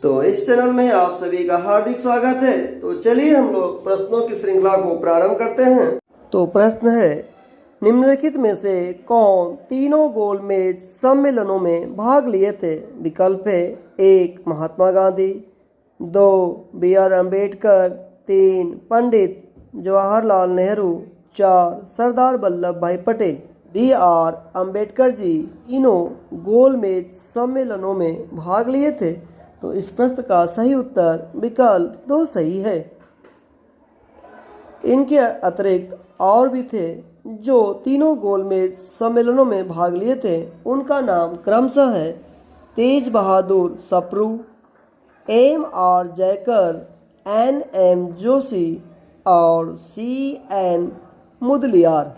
तो इस चैनल में आप सभी का हार्दिक स्वागत है। तो चलिए हम लोग प्रश्नों की श्रृंखला को प्रारंभ करते हैं। तो प्रश्न है, निम्नलिखित में से कौन तीनों गोलमेज सम्मेलनों में भाग लिए थे? विकल्प है 1 महात्मा गांधी, 2 B.R. अम्बेडकर, 3 पंडित जवाहरलाल नेहरू, 4 सरदार वल्लभ भाई पटेल। B.R. अम्बेडकर जी तीनों गोलमेज सम्मेलनों में भाग लिए थे। तो इस प्रश्न का सही उत्तर विकल्प 2 सही है। इनके अतिरिक्त और भी थे जो तीनों गोलमेज सम्मेलनों में भाग लिए थे। उनका नाम क्रमशः है तेज बहादुर सप्रू, M.R. जयकर, N.M. जोशी और C.N. मुदलियार।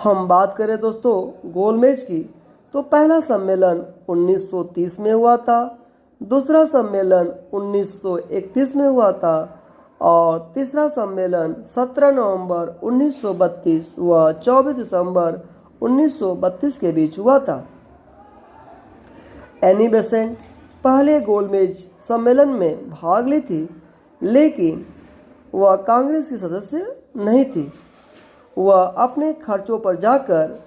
हम बात करें दोस्तों गोलमेज की, तो पहला सम्मेलन 1930 में हुआ था, दूसरा सम्मेलन 1931 में हुआ था और तीसरा सम्मेलन 17 नवंबर 1932 व 24 दिसंबर 1932 के बीच हुआ था। एनी बेसेंट पहले गोलमेज सम्मेलन में भाग ली थी, लेकिन वह कांग्रेस की सदस्य नहीं थी। वह अपने खर्चों पर जाकर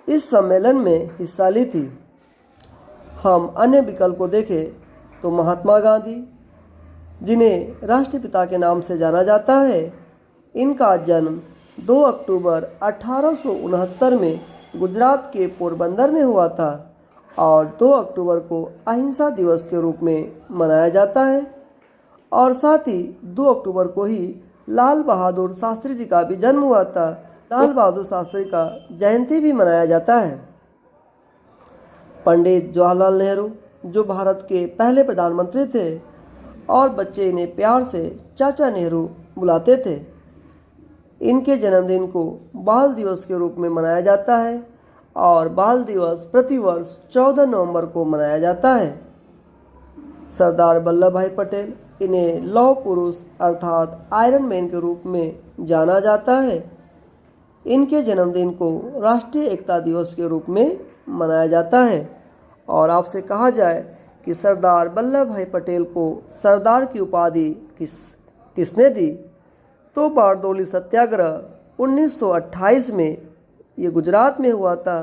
इस सम्मेलन में हिस्सा ली थी। हम अन्य विकल्प को देखें तो महात्मा गांधी, जिन्हें राष्ट्रपिता के नाम से जाना जाता है, इनका जन्म 2 अक्टूबर 1869 में गुजरात के पोरबंदर में हुआ था और 2 अक्टूबर को अहिंसा दिवस के रूप में मनाया जाता है। और साथ ही 2 अक्टूबर को ही लाल बहादुर शास्त्री जी का भी जन्म हुआ था। लाल बहादुर शास्त्री का जयंती भी मनाया जाता है। पंडित जवाहरलाल नेहरू, जो भारत के पहले प्रधानमंत्री थे और बच्चे इन्हें प्यार से चाचा नेहरू बुलाते थे, इनके जन्मदिन को बाल दिवस के रूप में मनाया जाता है और बाल दिवस प्रतिवर्ष 14 नवंबर को मनाया जाता है। सरदार वल्लभ भाई पटेल, इन्हें लौह पुरुष अर्थात आयरन मैन के रूप में जाना जाता है। इनके जन्मदिन को राष्ट्रीय एकता दिवस के रूप में मनाया जाता है। और आपसे कहा जाए कि सरदार वल्लभ भाई पटेल को सरदार की उपाधि किसने दी, तो बारडोली सत्याग्रह 1928 में ये गुजरात में हुआ था।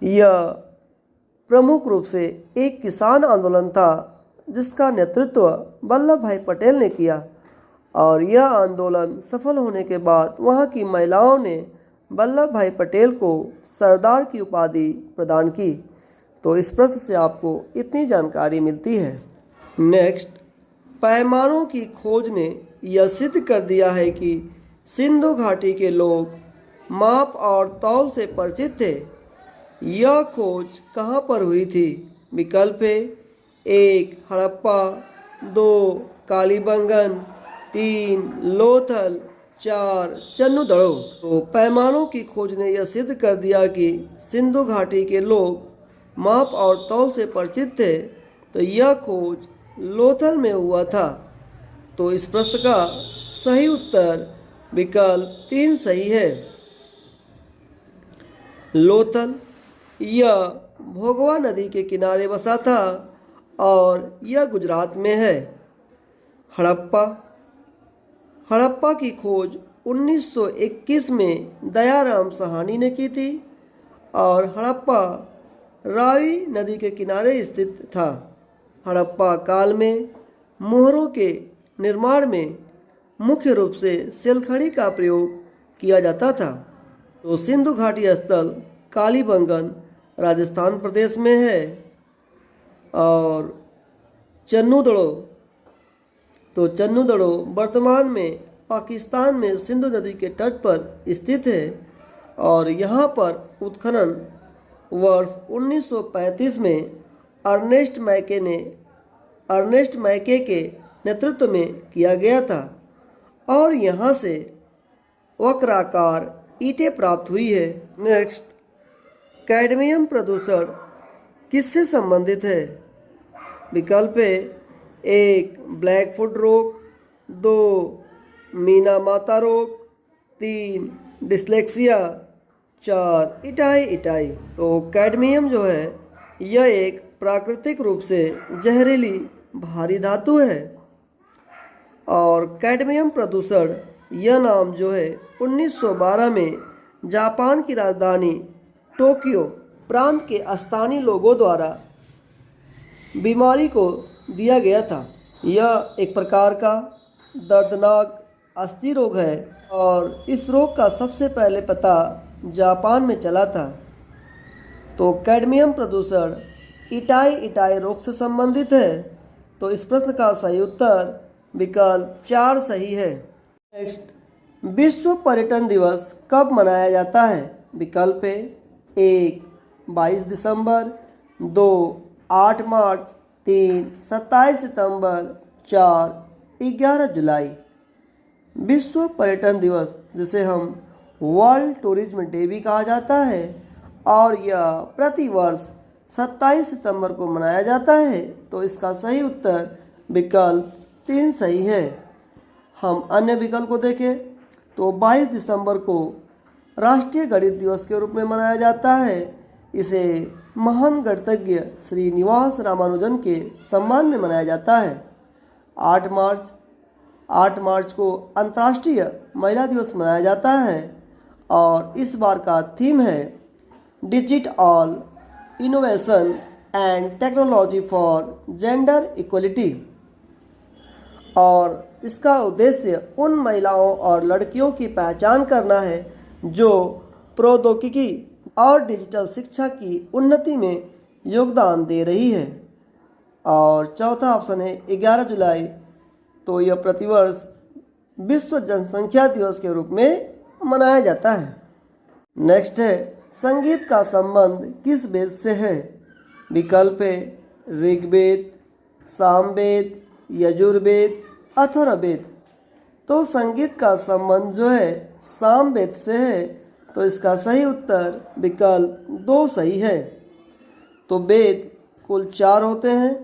यह प्रमुख रूप से एक किसान आंदोलन था जिसका नेतृत्व वल्लभ भाई पटेल ने किया और यह आंदोलन सफल होने के बाद वहाँ की महिलाओं ने वल्लभ भाई पटेल को सरदार की उपाधि प्रदान की। तो इस प्रश्न से आपको इतनी जानकारी मिलती है। नेक्स्ट, पैमानों की खोज ने यह सिद्ध कर दिया है कि सिंधु घाटी के लोग माप और तौल से परिचित थे। यह खोज कहाँ पर हुई थी? विकल्प है 1 हड़प्पा, 2 कालीबंगन, 3 लोथल, 4 चन्नूदड़ो। तो पैमानों की खोज ने यह सिद्ध कर दिया कि सिंधु घाटी के लोग माप और तौल से परिचित थे। तो यह खोज लोथल में हुआ था। तो इस प्रश्न का सही उत्तर विकल्प 3 सही है। लोथल यह भोगवा नदी के किनारे बसा था और यह गुजरात में है। हड़प्पा की खोज 1921 में दयाराम साहनी ने की थी और हड़प्पा रावी नदी के किनारे स्थित था। हड़प्पा काल में मोहरों के निर्माण में मुख्य रूप से सेलखड़ी का प्रयोग किया जाता था। तो सिंधु घाटी स्थल कालीबंगन राजस्थान प्रदेश में है और चन्नूदड़ो, तो चन्नूदड़ो वर्तमान में पाकिस्तान में सिंधु नदी के तट पर स्थित है और यहाँ पर उत्खनन वर्ष 1935 में अर्नेस्ट मैके के नेतृत्व में किया गया था और यहाँ से वक्राकार ईंटें प्राप्त हुई है। नेक्स्ट, कैडमियम प्रदूषण किससे संबंधित है? विकल्प है 1 ब्लैकफुट रोग, 2 मीना माता रोग, 3 डिस्लेक्सिया, 4 इटाई। तो कैडमियम जो है यह एक प्राकृतिक रूप से जहरीली भारी धातु है। और कैडमियम प्रदूषण, यह नाम जो है 1912 में जापान की राजधानी टोक्यो प्रांत के स्थानीय लोगों द्वारा बीमारी को दिया गया था। यह एक प्रकार का दर्दनाक अस्थि रोग है और इस रोग का सबसे पहले पता जापान में चला था। तो कैडमियम प्रदूषण इटाई रोग से संबंधित है। तो इस प्रश्न का सही उत्तर विकल्प 4 सही है। नेक्स्ट, विश्व पर्यटन दिवस कब मनाया जाता है? विकल्प है 1 22 दिसंबर, 2 8 मार्च, 3 27 सितंबर, 4 11 जुलाई। विश्व पर्यटन दिवस, जिसे हम वर्ल्ड टूरिज्म डे भी कहा जाता है, और यह प्रतिवर्ष 27 सितंबर को मनाया जाता है। तो इसका सही उत्तर विकल्प 3 सही है। हम अन्य विकल्प को देखें तो 22 दिसंबर को राष्ट्रीय गणित दिवस के रूप में मनाया जाता है। इसे महान गणितज्ञ श्रीनिवास रामानुजन के सम्मान में मनाया जाता है। 8 मार्च को अंतर्राष्ट्रीय महिला दिवस मनाया जाता है और इस बार का थीम है digital innovation and technology for gender equality. और इसका उद्देश्य उन महिलाओं और लड़कियों की पहचान करना है जो प्रौद्योगिकी और डिजिटल शिक्षा की उन्नति में योगदान दे रही है। और चौथा ऑप्शन है 11 जुलाई। तो यह प्रतिवर्ष विश्व जनसंख्या दिवस के रूप में मनाया जाता है। नेक्स्ट है, संगीत का संबंध किस वेद से है? विकल्प है ऋग्वेद, सामवेद, यजुर्वेद, अथर्ववेद। तो संगीत का संबंध जो है सामवेद से है। तो इसका सही उत्तर विकल्प 2 सही है। तो वेद कुल 4 होते हैं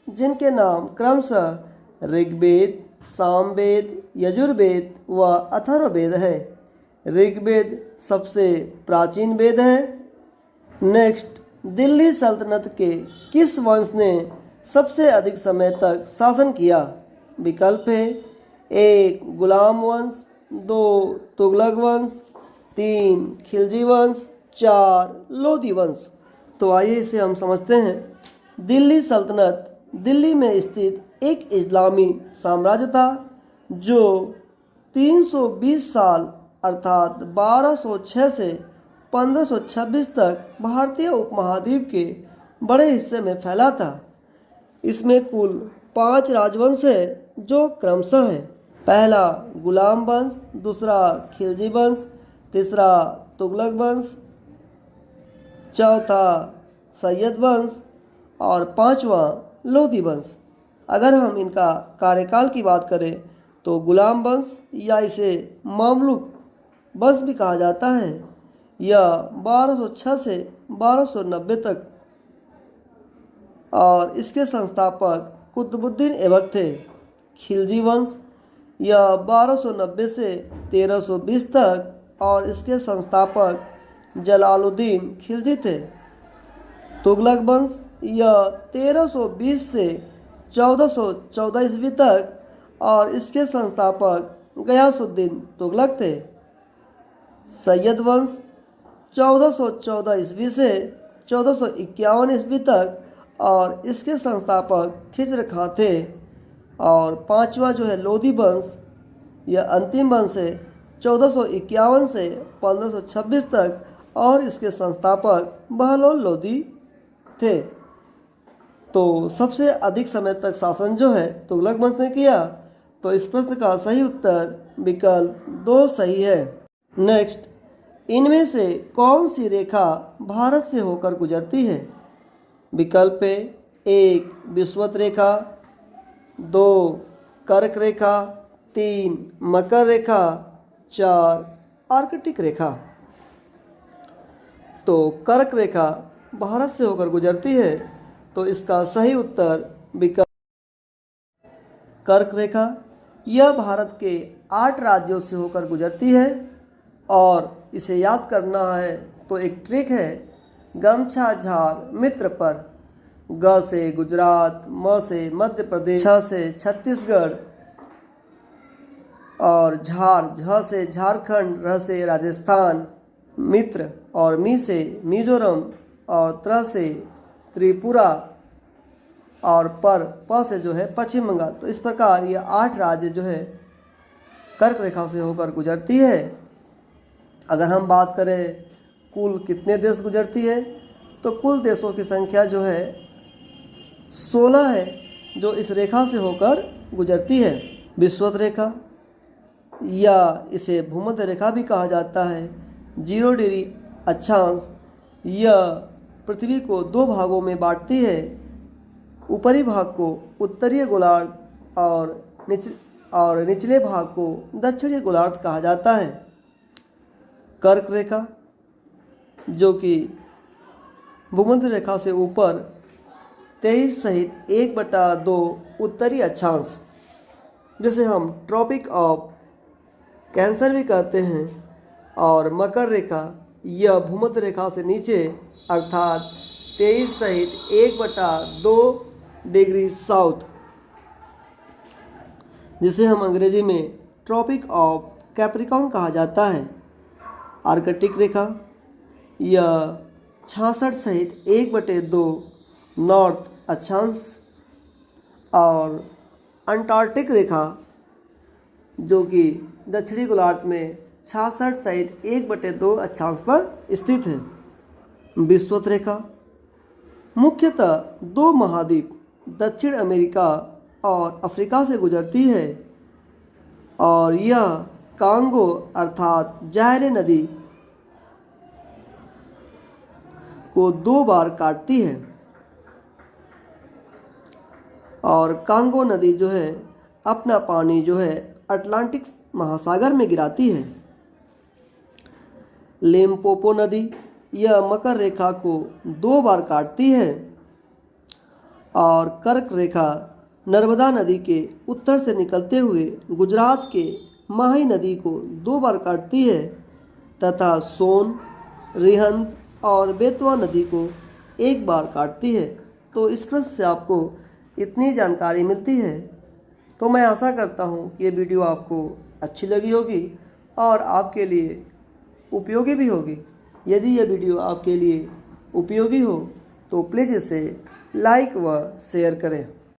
जिनके नाम क्रमशः ऋग्वेद, सामवेद, यजुर्वेद व अथर्ववेद है। ऋग्वेद सबसे प्राचीन वेद है। नेक्स्ट, दिल्ली सल्तनत के किस वंश ने सबसे अधिक समय तक शासन किया? विकल्प है 1 गुलाम वंश, 2 तुगलक वंश, 3 खिलजी वंश, 4 लोधी वंश। तो आइए इसे हम समझते हैं। दिल्ली सल्तनत दिल्ली में स्थित एक इस्लामी साम्राज्य था जो 320 साल अर्थात 1206 से 1526 तक भारतीय उपमहाद्वीप के बड़े हिस्से में फैला था। इसमें कुल 5 राजवंश है जो क्रमशः है पहला गुलाम वंश, दूसरा खिलजी वंश, तीसरा तुगलक वंश, चौथा सैयद वंश और 5वां लोधी वंश। अगर हम इनका कार्यकाल की बात करें तो गुलाम वंश या इसे मामलुक वंश भी कहा जाता है, यह 1206 से 1290 तक और इसके संस्थापक कुतुबुद्दीन ऐबक थे। खिलजी वंश यह 1290 से 1320 तक और इसके संस्थापक जलालुद्दीन खिलजी थे। तुगलक वंश यह 1320 से 1414 ईस्वी तक और इसके संस्थापक गयासुद्दीन तुगलक थे। सैयद वंश 1414 ईस्वी से 1451 ईस्वी तक और इसके संस्थापक खिज्र खां थे। और 5वां जो है लोधी वंश, यह अंतिम वंश है 1451 से 1526 तक और इसके संस्थापक बहलोल लोधी थे। तो सबसे अधिक समय तक शासन जो है तुगलक वंश ने किया। तो इस प्रश्न का सही उत्तर विकल्प 2 सही है। नेक्स्ट, इनमें से कौन सी रेखा भारत से होकर गुजरती है? विकल्प है 1 विषुवत रेखा, 2 कर्क रेखा, 3 मकर रेखा, 4 आर्कटिक रेखा। तो कर्क रेखा भारत से होकर गुजरती है। तो इसका सही उत्तर विकल्प कर्क रेखा। यह भारत के 8 राज्यों से होकर गुजरती है और इसे याद करना है तो एक ट्रिक है गमछा झार मित्र पर। ग से गुजरात, म से मध्य प्रदेश, छ से छत्तीसगढ़ और झ से झारखंड, र से राजस्थान, मित्र और मी से मिजोरम और त्र से त्रिपुरा और प से जो है पश्चिम बंगाल। तो इस प्रकार ये 8 राज्य जो है कर्क रेखा से होकर गुजरती है। अगर हम बात करें कुल कितने देश गुजरती है, तो कुल देशों की संख्या जो है 16 है जो इस रेखा से होकर गुजरती है। विषुवत रेखा या इसे भूमध्य रेखा भी कहा जाता है, 0 डिग्री अक्षांश यह पृथ्वी को 2 भागों में बांटती है। ऊपरी भाग को उत्तरीय गोलार्ध और निचले भाग को दक्षिणी गोलार्ध कहा जाता है। कर्क रेखा जो कि भूमध्य रेखा से ऊपर 23 सहित 1/2 उत्तरी अक्षांश, जिसे हम ट्रॉपिक ऑफ कैंसर भी कहते हैं, और मकर रेखा यह भूमध्य रेखा से नीचे अर्थात 23 सहित 1/2 डिग्री साउथ, जिसे हम अंग्रेजी में ट्रॉपिक ऑफ कैप्रिकॉर्न कहा जाता है। आर्कटिक रेखा यह 66 सहित 1/2 नॉर्थ अक्षांश, और अंटार्कटिक रेखा जो कि दक्षिणी गोलार्ध में 66 सहित 1/2 अक्षांश पर स्थित है। विषुवत रेखा मुख्यतः 2 महाद्वीप दक्षिण अमेरिका और अफ्रीका से गुजरती है, और यह कांगो अर्थात जायरे नदी को 2 बार काटती है, और कांगो नदी जो है अपना पानी जो है अटलांटिक महासागर में गिराती है। लिम्पोपो नदी यह मकर रेखा को 2 बार काटती है, और कर्क रेखा नर्मदा नदी के उत्तर से निकलते हुए गुजरात के माही नदी को 2 बार काटती है, तथा सोन, रिहंद और बेतवा नदी को 1 बार काटती है। तो इस प्रश्न से आपको इतनी जानकारी मिलती है। तो मैं आशा करता हूँ कि ये वीडियो आपको अच्छी लगी होगी और आपके लिए उपयोगी भी होगी। यदि यह वीडियो आपके लिए उपयोगी हो तो प्लीज़ इसे लाइक व शेयर करें।